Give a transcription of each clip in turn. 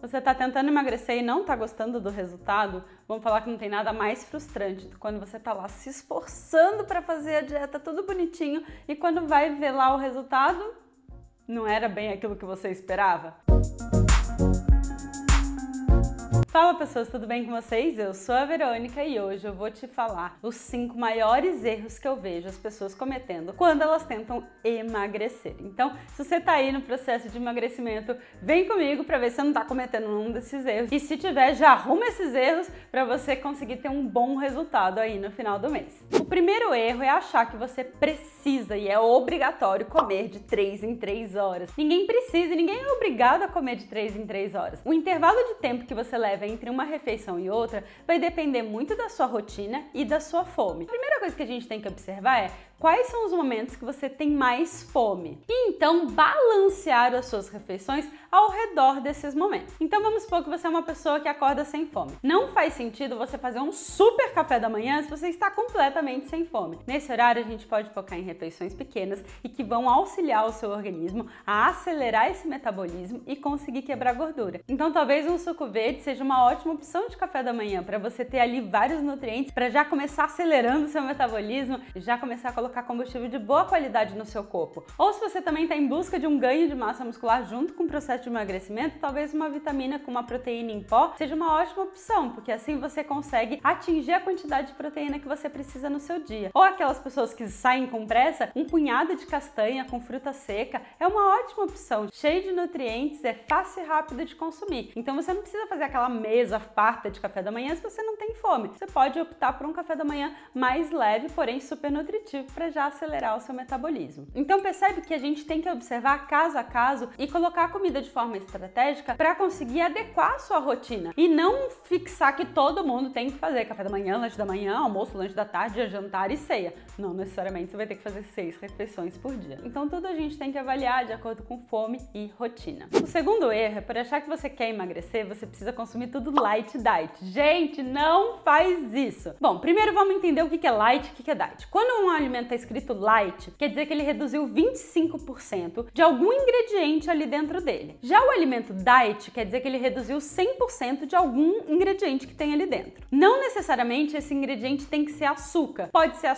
Você está tentando emagrecer e não está gostando do resultado? Vamos falar que não tem nada mais frustrante do que quando você está lá se esforçando para fazer a dieta tudo bonitinho e quando vai ver lá o resultado, não era bem aquilo que você esperava. Fala pessoas, tudo bem com vocês? Eu sou a Verônica e hoje eu vou te falar os 5 maiores erros que eu vejo as pessoas cometendo quando elas tentam emagrecer. Então, se você tá aí no processo de emagrecimento, vem comigo para ver se você não tá cometendo um desses erros. E se tiver, já arruma esses erros para você conseguir ter um bom resultado aí no final do mês. O primeiro erro é achar que você precisa e é obrigatório comer de 3 em 3 horas. Ninguém precisa e ninguém é obrigado a comer de 3 em 3 horas. O intervalo de tempo que você leva entre uma refeição e outra vai depender muito da sua rotina e da sua fome. A primeira coisa que a gente tem que observar é quais são os momentos que você tem mais fome e então balancear as suas refeições ao redor desses momentos. Então vamos supor que você é uma pessoa que acorda sem fome. Não faz sentido você fazer um super café da manhã se você está completamente sem fome. Nesse horário a gente pode focar em refeições pequenas e que vão auxiliar o seu organismo a acelerar esse metabolismo e conseguir quebrar gordura. Então talvez um suco verde seja uma ótima opção de café da manhã para você ter ali vários nutrientes para já começar acelerando o seu metabolismo e já começar a colocar combustível de boa qualidade no seu corpo. Ou se você também está em busca de um ganho de massa muscular junto com o processo de emagrecimento, talvez uma vitamina com uma proteína em pó seja uma ótima opção, porque assim você consegue atingir a quantidade de proteína que você precisa no seu dia. Ou aquelas pessoas que saem com pressa, um punhado de castanha com fruta seca é uma ótima opção, cheio de nutrientes, é fácil e rápido de consumir. Então você não precisa fazer aquela mesa farta de café da manhã se você não tem fome. Você pode optar por um café da manhã mais leve, porém super nutritivo, para já acelerar o seu metabolismo. Então percebe que a gente tem que observar caso a caso e colocar a comida de forma estratégica para conseguir adequar a sua rotina e não fixar que todo mundo tem que fazer café da manhã, lanche da manhã, almoço, lanche da tarde, jantar e ceia. Não necessariamente você vai ter que fazer 6 refeições por dia. Então tudo a gente tem que avaliar de acordo com fome e rotina. O segundo erro é por achar que você quer emagrecer, você precisa consumir tudo light diet. Gente, não faz isso! Bom, primeiro vamos entender o que é light e o que é diet. Quando um alimento está escrito light, quer dizer que ele reduziu 25% de algum ingrediente ali dentro dele. Já o alimento diet quer dizer que ele reduziu 100% de algum ingrediente que tem ali dentro. Não necessariamente esse ingrediente tem que ser açúcar. Pode ser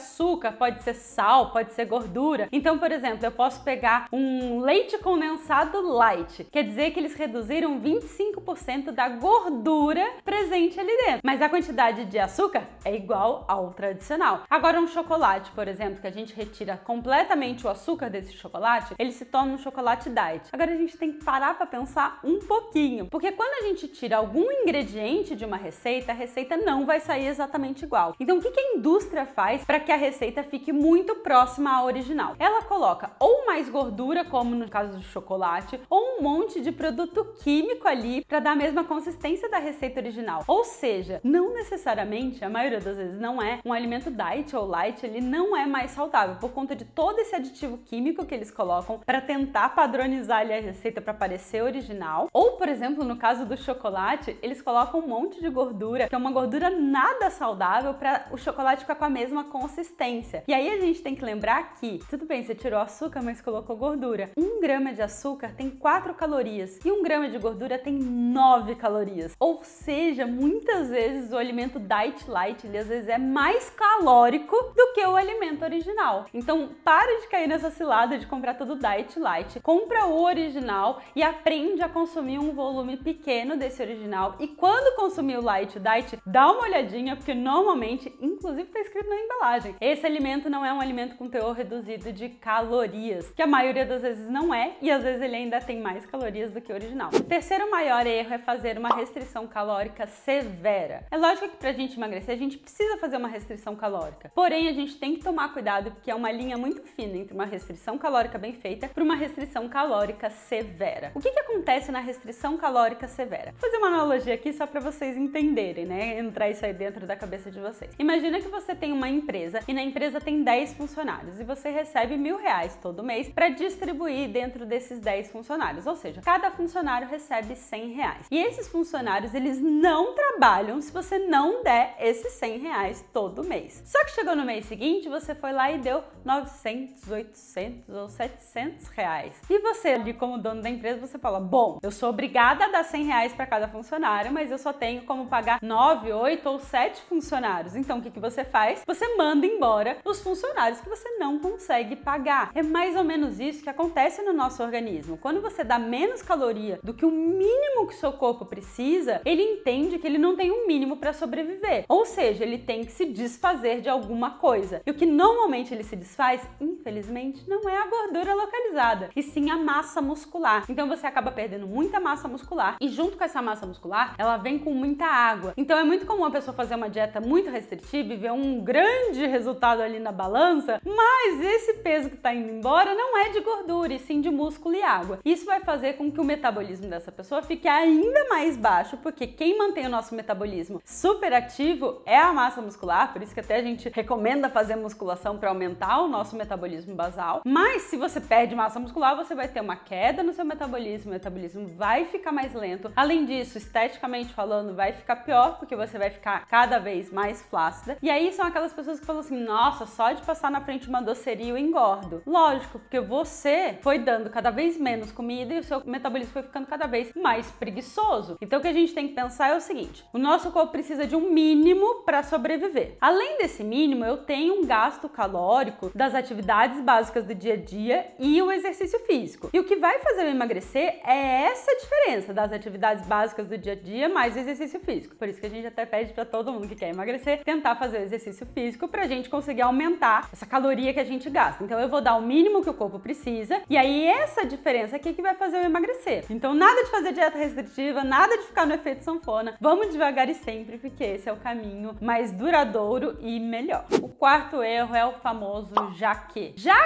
sal, pode ser gordura. Então, por exemplo, eu posso pegar um leite condensado light. Quer dizer que eles reduziram 25% da gordura presente ali dentro. Mas a quantidade de açúcar é igual ao tradicional. Agora, um chocolate, por exemplo, que a gente retira completamente o açúcar desse chocolate, ele se torna um chocolate diet. Agora a gente tem que parar para pensar um pouquinho, porque quando a gente tira algum ingrediente de uma receita, a receita não vai sair exatamente igual. Então o que a indústria faz para que a receita fique muito próxima à original? Ela coloca ou mais gordura, como no caso do chocolate, ou um monte de produto químico ali para dar a mesma consistência da receita original. Ou seja, não necessariamente, a maioria das vezes não é um alimento diet ou light, ele não é mais saudável por conta de todo esse aditivo químico que eles colocam para tentar padronizar ali a receita para parecer original. Ou, por exemplo, no caso do chocolate, eles colocam um monte de gordura, que é uma gordura nada saudável, para o chocolate ficar com a mesma consistência. E aí a gente tem que lembrar que, tudo bem, você tirou açúcar, mas colocou gordura. 1 grama de açúcar tem 4 calorias e 1 grama de gordura tem 9 calorias. Ou seja, muitas vezes o alimento diet light, ele às vezes é mais calórico do que o alimento original. Então, para de cair nessa cilada de comprar tudo diet light. Compra o original e aprende a consumir um volume pequeno desse original. E quando consumir o light diet, dá uma olhadinha, porque normalmente, inclusive está escrito na embalagem, esse alimento não é um alimento com teor reduzido de calorias, que a maioria das vezes não é, e às vezes ele ainda tem mais calorias do que o original. O terceiro maior erro é fazer uma restrição calórica severa. É lógico que pra gente emagrecer, a gente precisa fazer uma restrição calórica. Porém, a gente tem que tomar cuidado, porque é uma linha muito fina entre uma restrição calórica bem feita para uma restrição calórica severa. O que acontece na restrição calórica severa? Vou fazer uma analogia aqui só para vocês entenderem, né? Entrar isso aí dentro da cabeça de vocês. Imagina Imagina que você tem uma empresa e na empresa tem 10 funcionários e você recebe R$1.000 todo mês para distribuir dentro desses 10 funcionários, ou seja, cada funcionário recebe R$100. E esses funcionários, eles não trabalham se você não der esses R$100 todo mês. Só que chegou no mês seguinte, você foi lá e deu 900, 800 ou R$700. E você ali como dono da empresa, você fala, bom, eu sou obrigada a dar R$100 para cada funcionário, mas eu só tenho como pagar 9, 8 ou 7 funcionários. Então o que você faz? Você manda embora os funcionários que você não consegue pagar. É mais ou menos isso que acontece no nosso organismo. Quando você dá menos caloria do que o mínimo que o seu corpo precisa, ele entende que ele não tem um mínimo para sobreviver. Ou seja, ele tem que se desfazer de alguma coisa. E o que normalmente ele se desfaz, infelizmente, não é a gordura localizada, e sim a massa muscular. Então você acaba perdendo muita massa muscular e junto com essa massa muscular, ela vem com muita água. Então é muito comum a pessoa fazer uma dieta muito restritiva e ver um grande resultado ali na balança, mas esse peso que está indo embora não é de gordura, e sim de músculo e água. Isso vai fazer com que o metabolismo dessa pessoa fique ainda mais baixo, porque quem mantém o nosso metabolismo super ativo é a massa muscular, por isso que até a gente recomenda fazer musculação para aumentar o nosso metabolismo basal. Mas se você perde massa muscular, você vai ter uma queda no seu metabolismo, o metabolismo vai ficar mais lento. Além disso, esteticamente falando, vai ficar pior, porque você vai ficar cada vez mais flácida. E aí são aquelas pessoas que falam assim, nossa, só de passar na frente de uma doceria eu engordo. Lógico, porque você foi dando cada vez menos comida e o seu metabolismo foi ficando cada vez mais preguiçoso. Então o que a gente tem que pensar é o seguinte, o nosso corpo precisa de um mínimo para sobreviver. Além desse mínimo, eu tenho um gasto calórico das atividades básicas do dia a dia e o exercício físico. E o que vai fazer eu emagrecer é essa diferença das atividades básicas do dia a dia mais o exercício físico. Por isso que a gente até pede para todo mundo que quer emagrecer tentar fazer o exercício físico pra gente conseguir aumentar essa caloria que a gente gasta. Então eu vou dar o mínimo que o corpo precisa e aí essa diferença aqui que vai fazer eu emagrecer. Então nada de fazer dieta restritiva, nada de ficar no efeito sanfona. Vamos devagar e sempre, porque esse é o caminho mais duradouro e melhor. O quarto erro é o famoso já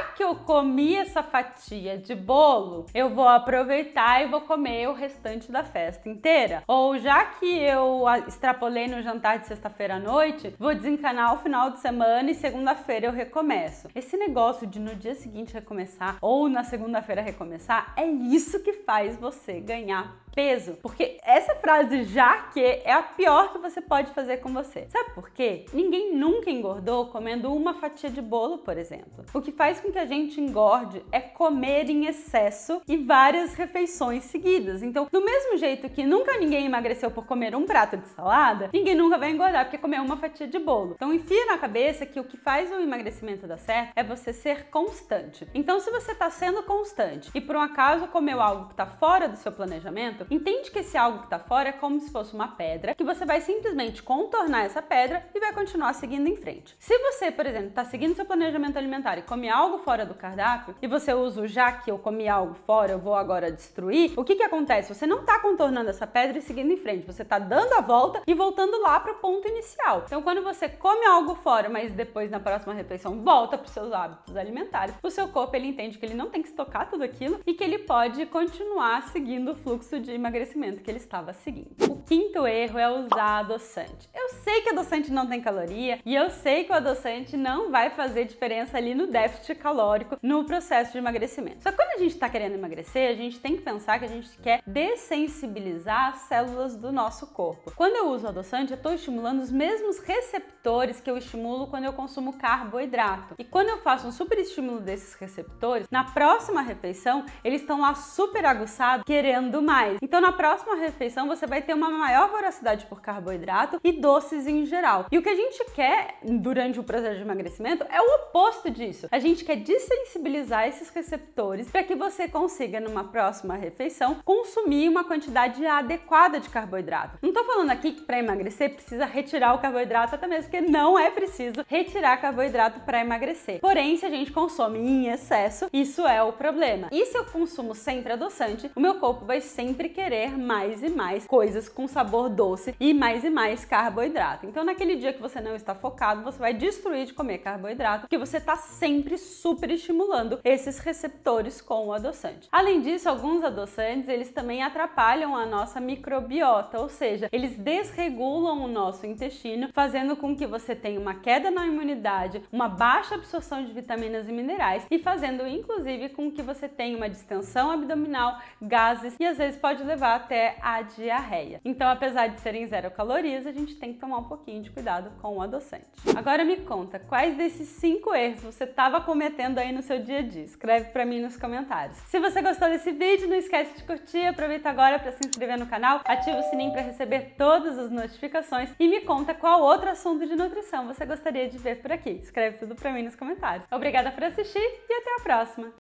que eu comi essa fatia de bolo, eu vou aproveitar e vou comer o restante da festa inteira. Ou já que eu extrapolei no jantar de sexta-feira à noite, vou desencanar o final de semana e segunda-feira eu recomeço. Esse negócio de no dia seguinte recomeçar ou na segunda-feira recomeçar, é isso que faz você ganhar peso. Porque essa frase já que é a pior que você pode fazer com você. Sabe por quê? Ninguém nunca engordou comendo uma fatia de bolo, por exemplo. O que faz com que a gente engorde é comer em excesso e várias refeições seguidas. Então, do mesmo jeito que nunca ninguém emagreceu por comer um prato de salada, ninguém nunca vai engordar porque comeu uma fatia de bolo. Então, enfia na cabeça que o que faz o emagrecimento dar certo é você ser constante. Então, se você está sendo constante e por um acaso comeu algo que está fora do seu planejamento, entende que esse algo que está fora é como se fosse uma pedra, que você vai simplesmente contornar essa pedra e vai continuar seguindo em frente. Se você, por exemplo, está seguindo seu planejamento alimentar e come algo fora do cardápio, e você usa o já que eu comi algo fora, eu vou agora destruir, o que acontece? Você não está contornando essa pedra e seguindo em frente, você está dando a volta e voltando lá para o ponto inicial. Então, quando você come algo fora, mas depois na próxima refeição volta para os seus hábitos alimentares, o seu corpo ele entende que ele não tem que estocar tudo aquilo e que ele pode continuar seguindo o fluxo de emagrecimento que ele estava seguindo. O quinto erro é usar adoçante. Eu sei que adoçante não tem caloria e eu sei que o adoçante não vai fazer diferença ali no déficit calórico no processo de emagrecimento. Só que quando a gente está querendo emagrecer, a gente tem que pensar que a gente quer dessensibilizar as células do nosso corpo. Quando eu uso adoçante, eu estou estimulando os mesmos receptores que eu estimulo quando eu consumo carboidrato. E quando eu faço um super estímulo desses receptores, na próxima refeição, eles estão lá super aguçados, querendo mais. Então, na próxima refeição, você vai ter uma maior voracidade por carboidrato e doces em geral. E o que a gente quer durante o processo de emagrecimento é o oposto disso. A gente quer dessensibilizar esses receptores para que você consiga, numa próxima refeição, consumir uma quantidade adequada de carboidrato. Não tô falando aqui que para emagrecer precisa retirar o carboidrato, até mesmo porque não é preciso retirar carboidrato para emagrecer. Porém, se a gente consome em excesso, isso é o problema. E se eu consumo sempre adoçante, o meu corpo vai sempre sempre querer mais e mais coisas com sabor doce e mais carboidrato. Então, naquele dia que você não está focado, você vai destruir de comer carboidrato, porque você está sempre super estimulando esses receptores com o adoçante. Além disso, alguns adoçantes, eles também atrapalham a nossa microbiota, ou seja, eles desregulam o nosso intestino, fazendo com que você tenha uma queda na imunidade, uma baixa absorção de vitaminas e minerais e fazendo inclusive com que você tenha uma distensão abdominal, gases e às vezes pode levar até a diarreia. Então, apesar de serem 0 calorias, a gente tem que tomar um pouquinho de cuidado com o adoçante. Agora me conta, quais desses 5 erros você estava cometendo aí no seu dia a dia? Escreve pra mim nos comentários. Se você gostou desse vídeo, não esquece de curtir, aproveita agora para se inscrever no canal, ativa o sininho para receber todas as notificações e me conta qual outro assunto de nutrição você gostaria de ver por aqui. Escreve tudo pra mim nos comentários. Obrigada por assistir e até a próxima!